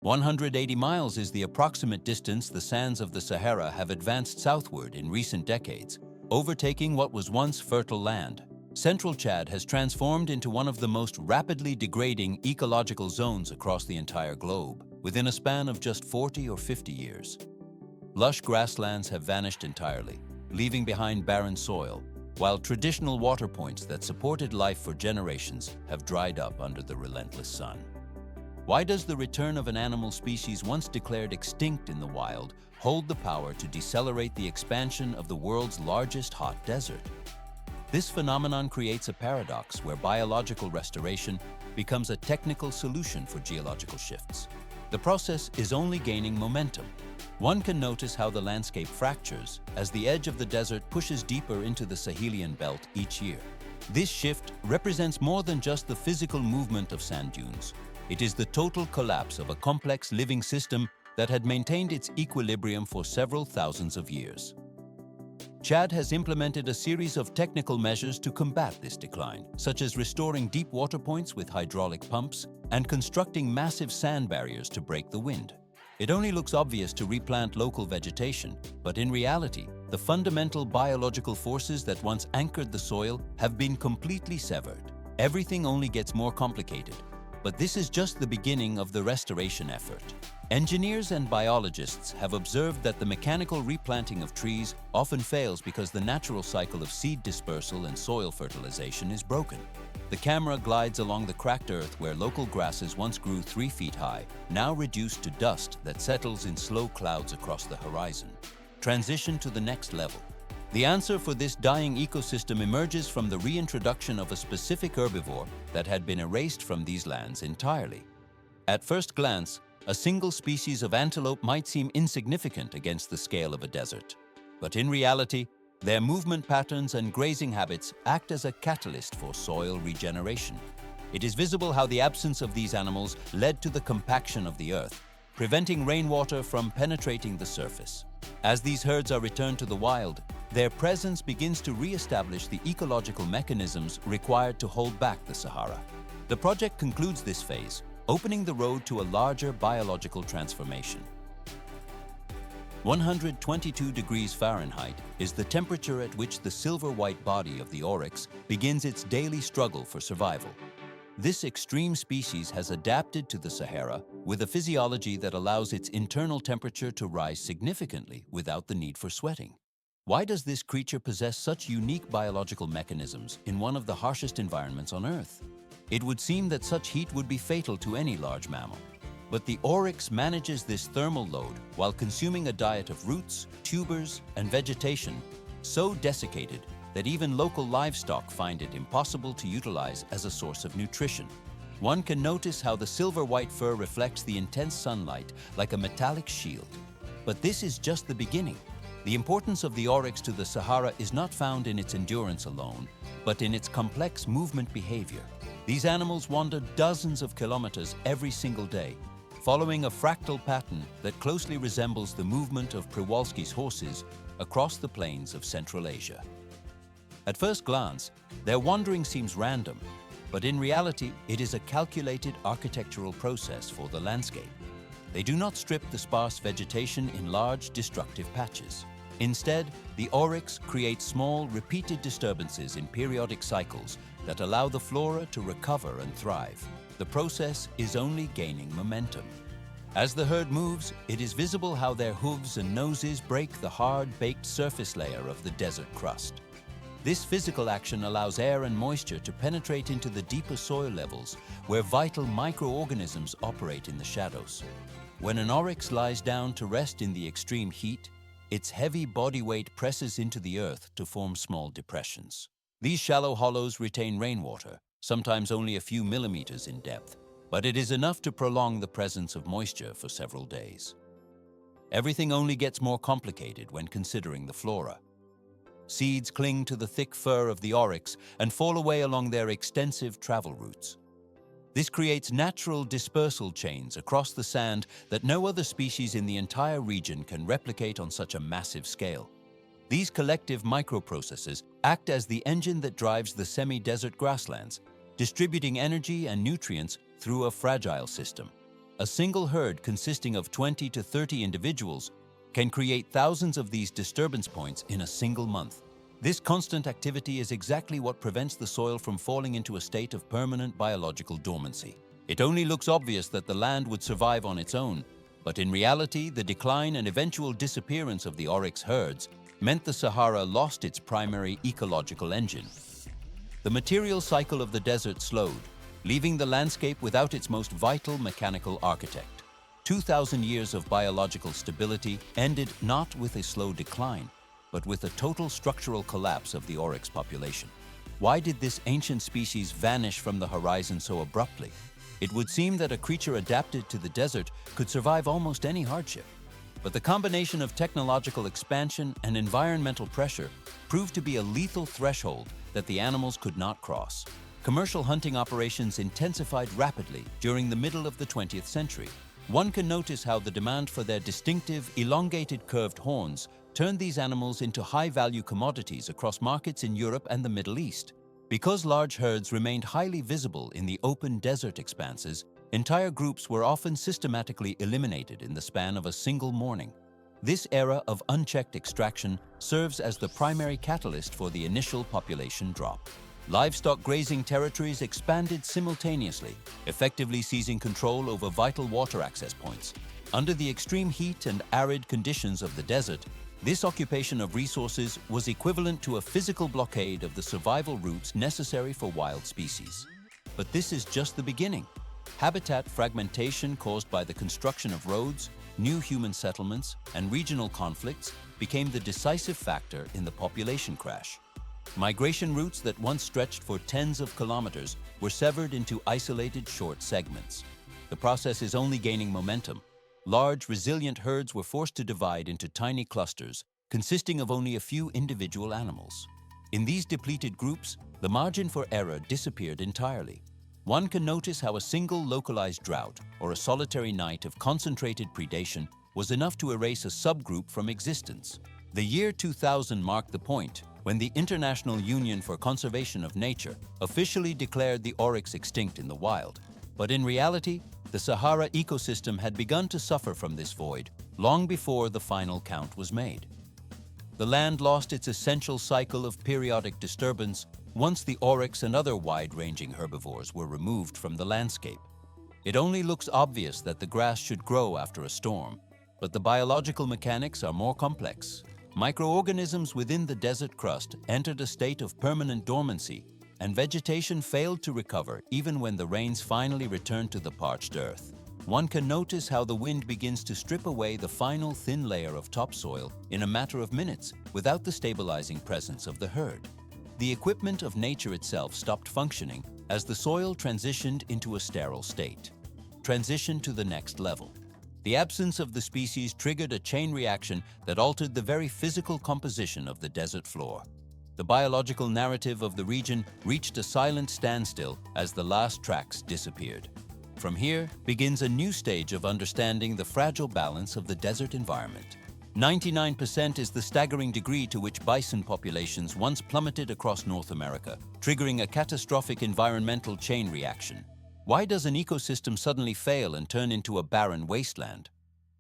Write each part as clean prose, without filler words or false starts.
180 miles is the approximate distance the sands of the Sahara have advanced southward in recent decades, overtaking what was once fertile land. Central Chad has transformed into one of the most rapidly degrading ecological zones across the entire globe, within a span of just 40 or 50 years. Lush grasslands have vanished entirely, leaving behind barren soil, while traditional water points that supported life for generations have dried up under the relentless sun. Why does the return of an animal species once declared extinct in the wild hold the power to decelerate the expansion of the world's largest hot desert? This phenomenon creates a paradox where biological restoration becomes a technical solution for geological shifts. The process is only gaining momentum. One can notice how the landscape fractures as the edge of the desert pushes deeper into the Sahelian belt each year. This shift represents more than just the physical movement of sand dunes. It is the total collapse of a complex living system that had maintained its equilibrium for several thousands of years. Chad has implemented a series of technical measures to combat this decline, such as restoring deep water points with hydraulic pumps and constructing massive sand barriers to break the wind. It only looks obvious to replant local vegetation, but in reality, the fundamental biological forces that once anchored the soil have been completely severed. Everything only gets more complicated, but this is just the beginning of the restoration effort. Engineers and biologists have observed that the mechanical replanting of trees often fails because the natural cycle of seed dispersal and soil fertilization is broken. The camera glides along the cracked earth where local grasses once grew 3 feet high, now reduced to dust that settles in slow clouds across the horizon. Transition to the next level. The answer for this dying ecosystem emerges from the reintroduction of a specific herbivore that had been erased from these lands entirely. At first glance, a single species of antelope might seem insignificant against the scale of a desert. But in reality, their movement patterns and grazing habits act as a catalyst for soil regeneration. It is visible how the absence of these animals led to the compaction of the earth, preventing rainwater from penetrating the surface. As these herds are returned to the wild, their presence begins to re-establish the ecological mechanisms required to hold back the Sahara. The project concludes this phase, opening the road to a larger biological transformation. 122 degrees Fahrenheit is the temperature at which the silver-white body of the oryx begins its daily struggle for survival. This extreme species has adapted to the Sahara with a physiology that allows its internal temperature to rise significantly without the need for sweating. Why does this creature possess such unique biological mechanisms in one of the harshest environments on Earth? It would seem that such heat would be fatal to any large mammal. But the oryx manages this thermal load while consuming a diet of roots, tubers, and vegetation so desiccated that even local livestock find it impossible to utilize as a source of nutrition. One can notice how the silver-white fur reflects the intense sunlight like a metallic shield. But this is just the beginning. The importance of the oryx to the Sahara is not found in its endurance alone, but in its complex movement behavior. These animals wander dozens of kilometers every single day, following a fractal pattern that closely resembles the movement of Przewalski's horses across the plains of Central Asia. At first glance, their wandering seems random, but in reality, it is a calculated architectural process for the landscape. They do not strip the sparse vegetation in large, destructive patches. Instead, the oryx creates small, repeated disturbances in periodic cycles that allow the flora to recover and thrive. The process is only gaining momentum. As the herd moves, it is visible how their hooves and noses break the hard, baked surface layer of the desert crust. This physical action allows air and moisture to penetrate into the deeper soil levels where vital microorganisms operate in the shadows. When an oryx lies down to rest in the extreme heat, its heavy body weight presses into the earth to form small depressions. These shallow hollows retain rainwater, sometimes only a few millimeters in depth, but it is enough to prolong the presence of moisture for several days. Everything only gets more complicated when considering the flora. Seeds cling to the thick fur of the oryx and fall away along their extensive travel routes. This creates natural dispersal chains across the sand that no other species in the entire region can replicate on such a massive scale. These collective microprocesses act as the engine that drives the semi-desert grasslands, distributing energy and nutrients through a fragile system. A single herd consisting of 20 to 30 individuals can create thousands of these disturbance points in a single month. This constant activity is exactly what prevents the soil from falling into a state of permanent biological dormancy. It only looks obvious that the land would survive on its own, but in reality, the decline and eventual disappearance of the oryx herds meant the Sahara lost its primary ecological engine. The material cycle of the desert slowed, leaving the landscape without its most vital mechanical architect. 2,000 years of biological stability ended not with a slow decline, but with a total structural collapse of the oryx population. Why did this ancient species vanish from the horizon so abruptly? It would seem that a creature adapted to the desert could survive almost any hardship. But the combination of technological expansion and environmental pressure proved to be a lethal threshold that the animals could not cross. Commercial hunting operations intensified rapidly during the middle of the 20th century. One can notice how the demand for their distinctive, elongated curved horns turned these animals into high-value commodities across markets in Europe and the Middle East. Because large herds remained highly visible in the open desert expanses, entire groups were often systematically eliminated in the span of a single morning. This era of unchecked extraction serves as the primary catalyst for the initial population drop. Livestock grazing territories expanded simultaneously, effectively seizing control over vital water access points. Under the extreme heat and arid conditions of the desert, this occupation of resources was equivalent to a physical blockade of the survival routes necessary for wild species. But this is just the beginning. Habitat fragmentation caused by the construction of roads, new human settlements, and regional conflicts became the decisive factor in the population crash. Migration routes that once stretched for tens of kilometers were severed into isolated short segments. The process is only gaining momentum. Large, resilient herds were forced to divide into tiny clusters, consisting of only a few individual animals. In these depleted groups, the margin for error disappeared entirely. One can notice how a single localized drought or a solitary night of concentrated predation was enough to erase a subgroup from existence. The year 2000 marked the point when the International Union for Conservation of Nature officially declared the oryx extinct in the wild. But in reality, the Sahara ecosystem had begun to suffer from this void long before the final count was made. The land lost its essential cycle of periodic disturbance once the oryx and other wide-ranging herbivores were removed from the landscape. It only looks obvious that the grass should grow after a storm, but the biological mechanics are more complex. Microorganisms within the desert crust entered a state of permanent dormancy, and vegetation failed to recover even when the rains finally returned to the parched earth. One can notice how the wind begins to strip away the final thin layer of topsoil in a matter of minutes without the stabilizing presence of the herd. The equipment of nature itself stopped functioning as the soil transitioned into a sterile state. Transition to the next level. The absence of the species triggered a chain reaction that altered the very physical composition of the desert floor. The biological narrative of the region reached a silent standstill as the last tracks disappeared. From here begins a new stage of understanding the fragile balance of the desert environment. 99% is the staggering degree to which bison populations once plummeted across North America, triggering a catastrophic environmental chain reaction. Why does an ecosystem suddenly fail and turn into a barren wasteland?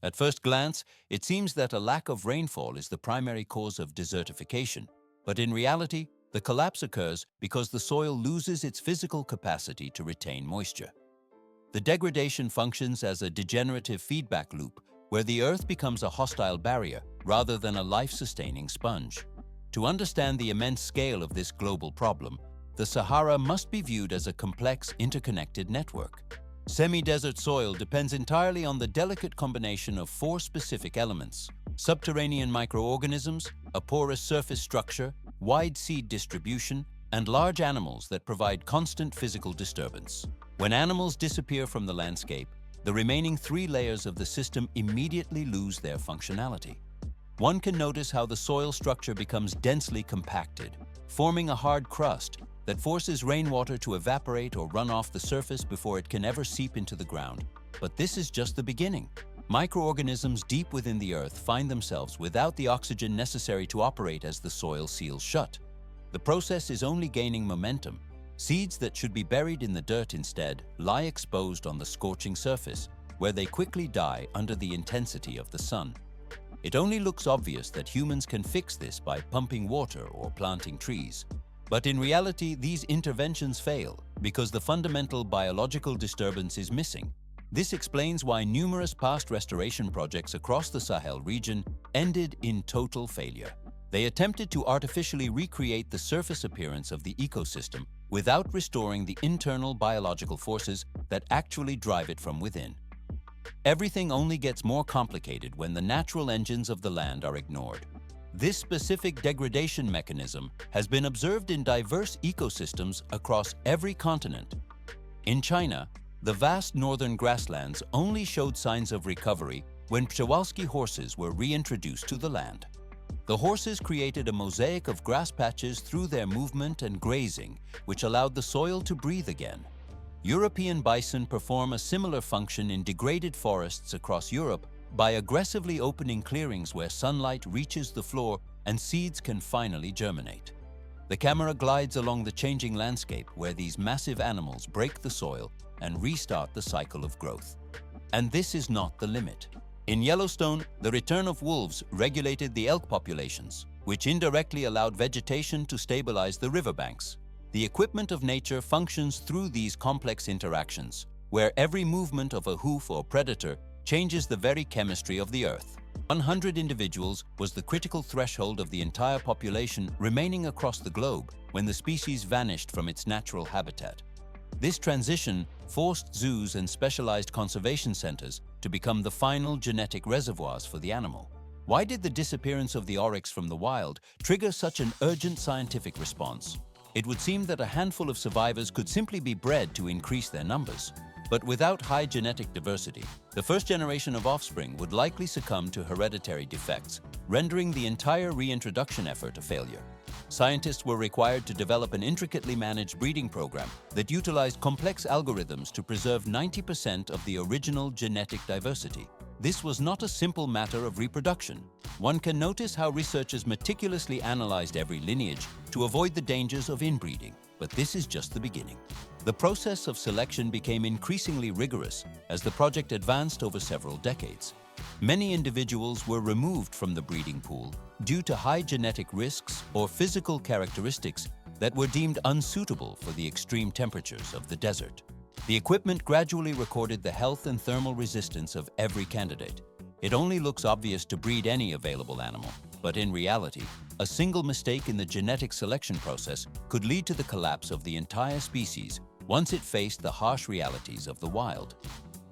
At first glance, it seems that a lack of rainfall is the primary cause of desertification. But in reality, the collapse occurs because the soil loses its physical capacity to retain moisture. The degradation functions as a degenerative feedback loop where the earth becomes a hostile barrier rather than a life-sustaining sponge. To understand the immense scale of this global problem, the Sahara must be viewed as a complex, interconnected network. Semi-desert soil depends entirely on the delicate combination of four specific elements: subterranean microorganisms, a porous surface structure, wide seed distribution, and large animals that provide constant physical disturbance. When animals disappear from the landscape, the remaining three layers of the system immediately lose their functionality. One can notice how the soil structure becomes densely compacted, forming a hard crust that forces rainwater to evaporate or run off the surface before it can ever seep into the ground. But this is just the beginning. Microorganisms deep within the earth find themselves without the oxygen necessary to operate as the soil seals shut. The process is only gaining momentum. Seeds that should be buried in the dirt instead lie exposed on the scorching surface, where they quickly die under the intensity of the sun. It only looks obvious that humans can fix this by pumping water or planting trees. But in reality, these interventions fail because the fundamental biological disturbance is missing. This explains why numerous past restoration projects across the Sahel region ended in total failure. They attempted to artificially recreate the surface appearance of the ecosystem without restoring the internal biological forces that actually drive it from within. Everything only gets more complicated when the natural engines of the land are ignored. This specific degradation mechanism has been observed in diverse ecosystems across every continent. In China, the vast northern grasslands only showed signs of recovery when Przewalski horses were reintroduced to the land. The horses created a mosaic of grass patches through their movement and grazing, which allowed the soil to breathe again. European bison perform a similar function in degraded forests across Europe by aggressively opening clearings where sunlight reaches the floor and seeds can finally germinate. The camera glides along the changing landscape where these massive animals break the soil and restart the cycle of growth. And this is not the limit. In Yellowstone, the return of wolves regulated the elk populations, which indirectly allowed vegetation to stabilize the riverbanks. The equipment of nature functions through these complex interactions, where every movement of a hoof or predator changes the very chemistry of the earth. 100 individuals was the critical threshold of the entire population remaining across the globe when the species vanished from its natural habitat. This transition forced zoos and specialized conservation centers to become the final genetic reservoirs for the animal. Why did the disappearance of the oryx from the wild trigger such an urgent scientific response? It would seem that a handful of survivors could simply be bred to increase their numbers. But without high genetic diversity, the first generation of offspring would likely succumb to hereditary defects, rendering the entire reintroduction effort a failure. Scientists were required to develop an intricately managed breeding program that utilized complex algorithms to preserve 90% of the original genetic diversity. This was not a simple matter of reproduction. One can notice how researchers meticulously analyzed every lineage to avoid the dangers of inbreeding, but this is just the beginning. The process of selection became increasingly rigorous as the project advanced over several decades. Many individuals were removed from the breeding pool due to high genetic risks or physical characteristics that were deemed unsuitable for the extreme temperatures of the desert. The equipment gradually recorded the health and thermal resistance of every candidate. It only looks obvious to breed any available animal, but in reality, a single mistake in the genetic selection process could lead to the collapse of the entire species once it faced the harsh realities of the wild.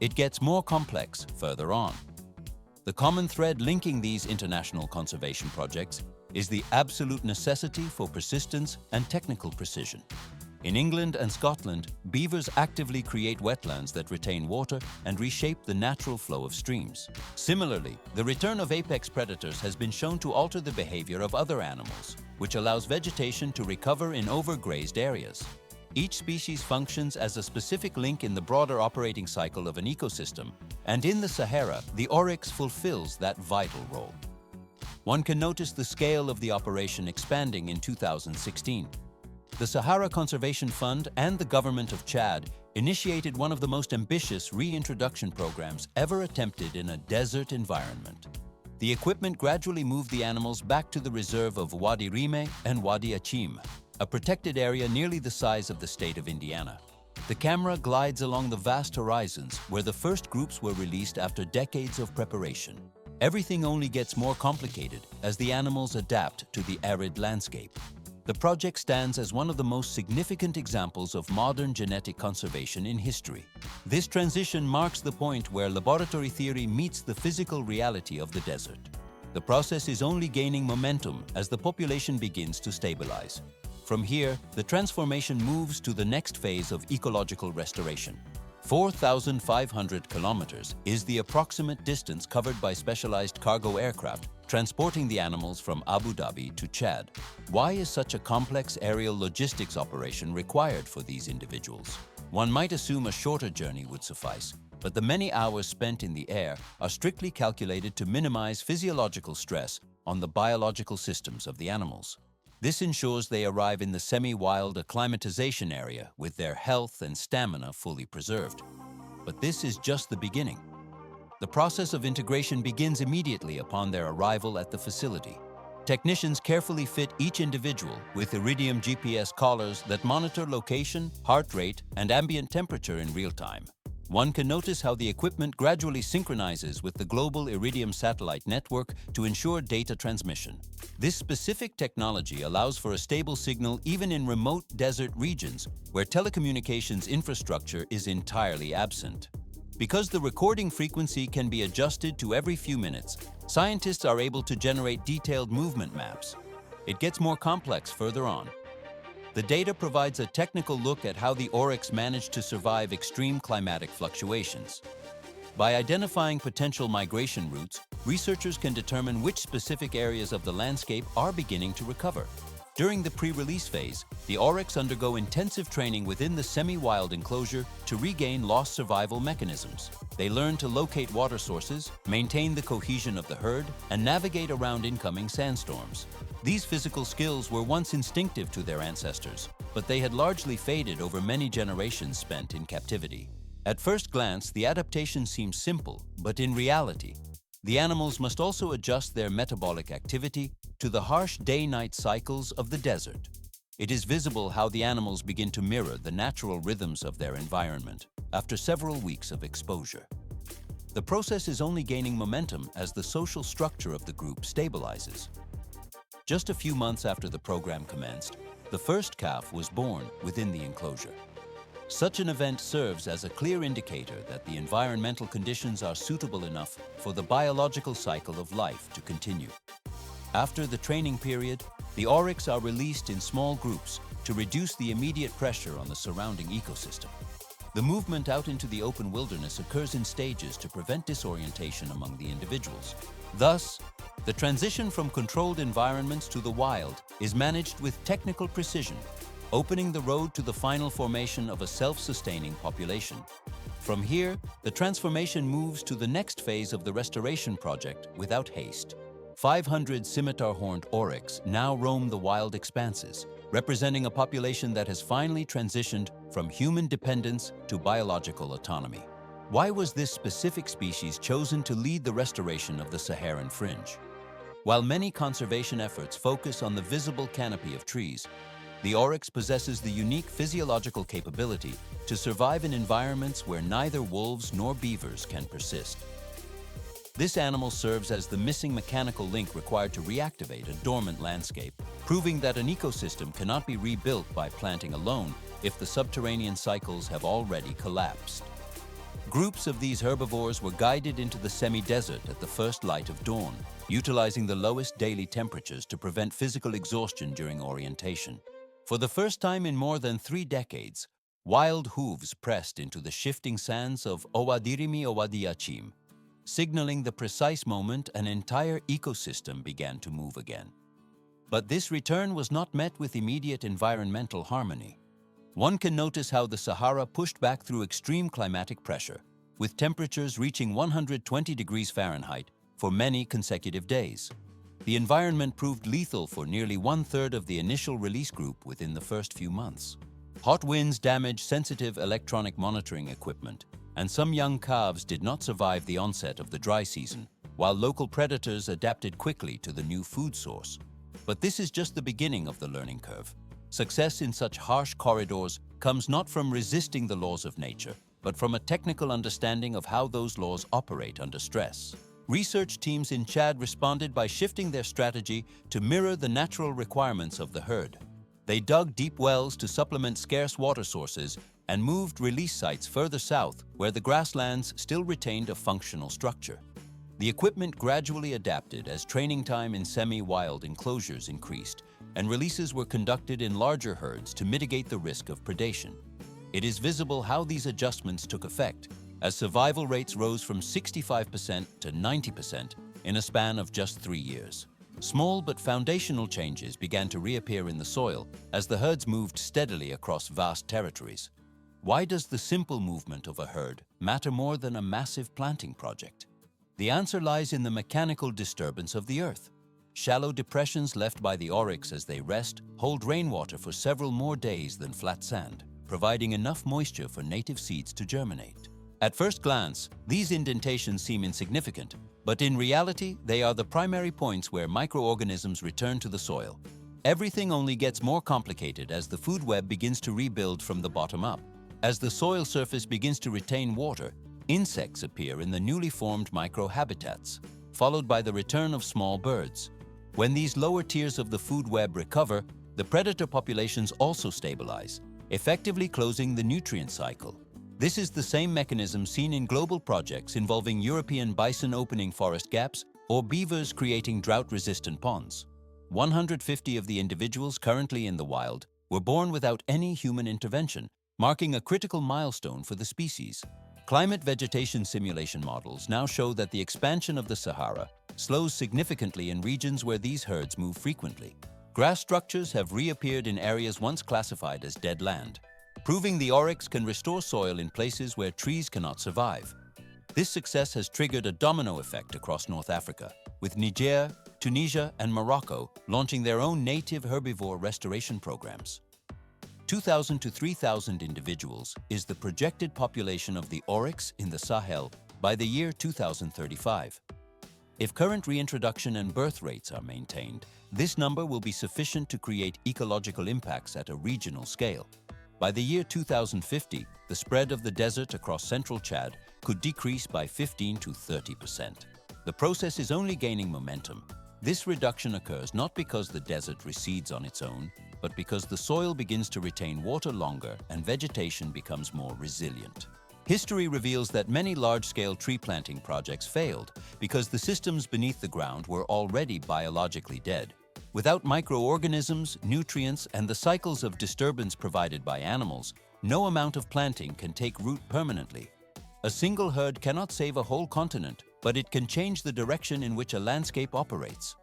It gets more complex further on. The common thread linking these international conservation projects is the absolute necessity for persistence and technical precision. In England and Scotland, beavers actively create wetlands that retain water and reshape the natural flow of streams. Similarly, the return of apex predators has been shown to alter the behavior of other animals, which allows vegetation to recover in overgrazed areas. Each species functions as a specific link in the broader operating cycle of an ecosystem, and in the Sahara, the oryx fulfills that vital role. One can notice the scale of the operation expanding in 2016. The Sahara Conservation Fund and the government of Chad initiated one of the most ambitious reintroduction programs ever attempted in a desert environment. The equipment gradually moved the animals back to the reserve of Wadi Rimeh and Wadi Achim, a protected area nearly the size of the state of Indiana. The camera glides along the vast horizons where the first groups were released after decades of preparation. Everything only gets more complicated as the animals adapt to the arid landscape. The project stands as one of the most significant examples of modern genetic conservation in history. This transition marks the point where laboratory theory meets the physical reality of the desert. The process is only gaining momentum as the population begins to stabilize. From here, the transformation moves to the next phase of ecological restoration. 4,500 kilometers is the approximate distance covered by specialized cargo aircraft transporting the animals from Abu Dhabi to Chad. Why is such a complex aerial logistics operation required for these individuals? One might assume a shorter journey would suffice, but the many hours spent in the air are strictly calculated to minimize physiological stress on the biological systems of the animals. This ensures they arrive in the semi-wild acclimatization area with their health and stamina fully preserved. But this is just the beginning. The process of integration begins immediately upon their arrival at the facility. Technicians carefully fit each individual with Iridium GPS collars that monitor location, heart rate, and ambient temperature in real time. One can notice how the equipment gradually synchronizes with the global Iridium satellite network to ensure data transmission. This specific technology allows for a stable signal even in remote desert regions where telecommunications infrastructure is entirely absent. Because the recording frequency can be adjusted to every few minutes, scientists are able to generate detailed movement maps. It gets more complex further on. The data provides a technical look at how the Oryx managed to survive extreme climatic fluctuations. By identifying potential migration routes, researchers can determine which specific areas of the landscape are beginning to recover. During the pre-release phase, the Oryx undergo intensive training within the semi-wild enclosure to regain lost survival mechanisms. They learn to locate water sources, maintain the cohesion of the herd, and navigate around incoming sandstorms. These physical skills were once instinctive to their ancestors, but they had largely faded over many generations spent in captivity. At first glance, the adaptation seems simple, but in reality, the animals must also adjust their metabolic activity to the harsh day-night cycles of the desert. It is visible how the animals begin to mirror the natural rhythms of their environment after several weeks of exposure. The process is only gaining momentum as the social structure of the group stabilizes. Just a few months after the program commenced, the first calf was born within the enclosure. Such an event serves as a clear indicator that the environmental conditions are suitable enough for the biological cycle of life to continue. After the training period, the Oryx are released in small groups to reduce the immediate pressure on the surrounding ecosystem. The movement out into the open wilderness occurs in stages to prevent disorientation among the individuals. Thus, the transition from controlled environments to the wild is managed with technical precision, opening the road to the final formation of a self-sustaining population. From here, the transformation moves to the next phase of the restoration project without haste. 500 Scimitar-horned Oryx now roam the wild expanses, representing a population that has finally transitioned from human dependence to biological autonomy. Why was this specific species chosen to lead the restoration of the Saharan fringe? While many conservation efforts focus on the visible canopy of trees, the Oryx possesses the unique physiological capability to survive in environments where neither wolves nor beavers can persist. This animal serves as the missing mechanical link required to reactivate a dormant landscape, proving that an ecosystem cannot be rebuilt by planting alone if the subterranean cycles have already collapsed. Groups of these herbivores were guided into the semi-desert at the first light of dawn, utilizing the lowest daily temperatures to prevent physical exhaustion during orientation. For the first time in more than 3 decades, wild hooves pressed into the shifting sands of Owadirimi Owadiachim, signaling the precise moment an entire ecosystem began to move again. But this return was not met with immediate environmental harmony. One can notice how the Sahara pushed back through extreme climatic pressure, with temperatures reaching 120 degrees Fahrenheit for many consecutive days. The environment proved lethal for nearly 1/3 of the initial release group within the first few months. Hot winds damaged sensitive electronic monitoring equipment, and some young calves did not survive the onset of the dry season, while local predators adapted quickly to the new food source. But this is just the beginning of the learning curve. Success in such harsh corridors comes not from resisting the laws of nature, but from a technical understanding of how those laws operate under stress. Research teams in Chad responded by shifting their strategy to mirror the natural requirements of the herd. They dug deep wells to supplement scarce water sources and moved release sites further south where the grasslands still retained a functional structure. The equipment gradually adapted as training time in semi-wild enclosures increased, and releases were conducted in larger herds to mitigate the risk of predation. It is visible how these adjustments took effect, as survival rates rose from 65% to 90% in a span of just 3 years. Small but foundational changes began to reappear in the soil as the herds moved steadily across vast territories. Why does the simple movement of a herd matter more than a massive planting project? The answer lies in the mechanical disturbance of the earth. Shallow depressions left by the Oryx as they rest hold rainwater for several more days than flat sand, providing enough moisture for native seeds to germinate. At first glance, these indentations seem insignificant, but in reality, they are the primary points where microorganisms return to the soil. Everything only gets more complicated as the food web begins to rebuild from the bottom up. As the soil surface begins to retain water, insects appear in the newly formed microhabitats, followed by the return of small birds. When these lower tiers of the food web recover, the predator populations also stabilize, effectively closing the nutrient cycle. This is the same mechanism seen in global projects involving European bison opening forest gaps or beavers creating drought-resistant ponds. 150 of the individuals currently in the wild were born without any human intervention, marking a critical milestone for the species. Climate vegetation simulation models now show that the expansion of the Sahara slows significantly in regions where these herds move frequently. Grass structures have reappeared in areas once classified as dead land, proving the oryx can restore soil in places where trees cannot survive. This success has triggered a domino effect across North Africa, with Niger, Tunisia, and Morocco launching their own native herbivore restoration programs. 2,000 to 3,000 individuals is the projected population of the oryx in the Sahel by the year 2035. If current reintroduction and birth rates are maintained, this number will be sufficient to create ecological impacts at a regional scale. By the year 2050, the spread of the desert across central Chad could decrease by 15 to 30%. The process is only gaining momentum. This reduction occurs not because the desert recedes on its own, but because the soil begins to retain water longer and vegetation becomes more resilient. History reveals that many large-scale tree planting projects failed because the systems beneath the ground were already biologically dead. Without microorganisms, nutrients, and the cycles of disturbance provided by animals, no amount of planting can take root permanently. A single herd cannot save a whole continent, but it can change the direction in which a landscape operates.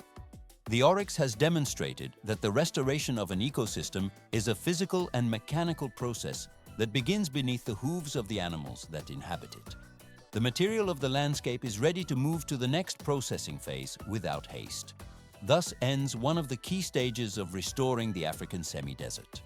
The oryx has demonstrated that the restoration of an ecosystem is a physical and mechanical process that begins beneath the hooves of the animals that inhabit it. The material of the landscape is ready to move to the next processing phase without haste. Thus ends one of the key stages of restoring the African semi-desert.